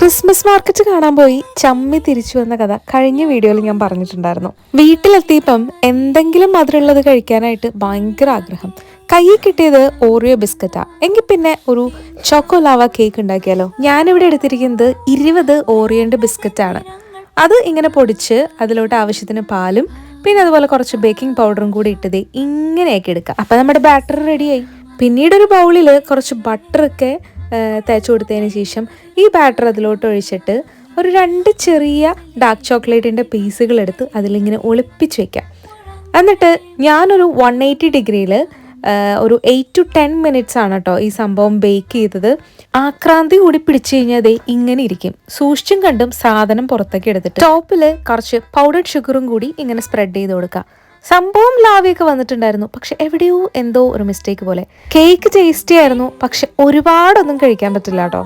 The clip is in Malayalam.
ക്രിസ്മസ് മാർക്കറ്റ് കാണാൻ പോയി ചമ്മി തിരിച്ചു വന്ന കഥ കഴിഞ്ഞ വീഡിയോയിൽ ഞാൻ പറഞ്ഞിട്ടുണ്ടായിരുന്നു. വീട്ടിലെത്തിയപ്പം എന്തെങ്കിലും മധുരമുള്ളത് കഴിക്കാനായിട്ട് ഭയങ്കര ആഗ്രഹം. കയ്യിൽ കിട്ടിയത് ഓറിയോ ബിസ്ക്കറ്റാ. എങ്കിൽ പിന്നെ ഒരു ചോക്കോ ലാവ കേക്ക് ഉണ്ടാക്കിയാലോ. ഞാനിവിടെ എടുത്തിരിക്കുന്നത് 20 ഓറിയോന്റെ ബിസ്ക്കറ്റാണ്. അത് ഇങ്ങനെ പൊടിച്ച് അതിലോട്ട് ആവശ്യത്തിന് പാലും പിന്നെ അതുപോലെ കുറച്ച് ബേക്കിംഗ് പൗഡറും കൂടി ഇട്ടത് ഇങ്ങനെയൊക്കെ എടുക്കാം. അപ്പം നമ്മുടെ ബാറ്റർ റെഡിയായി. പിന്നീട് ഒരു ബൗളിൽ കുറച്ച് ബട്ടറൊക്കെ തേച്ച് കൊടുത്തതിന് ശേഷം ഈ ബാറ്റർ അതിലോട്ട് ഒഴിച്ചിട്ട് ഒരു 2 ചെറിയ ഡാർക്ക് ചോക്ലേറ്റിൻ്റെ പീസുകൾ എടുത്ത് അതിലിങ്ങനെ ഒളിപ്പിച്ച് വെക്കാം. എന്നിട്ട് ഞാനൊരു 180 ഡിഗ്രിയിൽ ഒരു 8 to 10 മിനിറ്റ്സ് ആണ് കേട്ടോ ഈ സംഭവം ബേക്ക് ചെയ്തത്. ആക്രാന്തി കൂടി പിടിച്ചു കഴിഞ്ഞാൽ അതേ ഇങ്ങനെ ഇരിക്കും. സൂക്ഷിച്ചും കണ്ടും സാധനം പുറത്തേക്ക് എടുത്തിട്ട് ടോപ്പിൽ കുറച്ച് പൗഡർഡ് ഷുഗറും കൂടി ഇങ്ങനെ സ്പ്രെഡ് ചെയ്ത് കൊടുക്കുക. സംഭവം ലാവിയൊക്കെ വന്നിട്ടുണ്ടായിരുന്നു, പക്ഷെ എവിടെയോ എന്തോ ഒരു മിസ്റ്റേക്ക് പോലെ. കേക്ക് ടേസ്റ്റി ആയിരുന്നു, പക്ഷെ ഒരുപാടൊന്നും കഴിക്കാൻ പറ്റില്ല കേട്ടോ.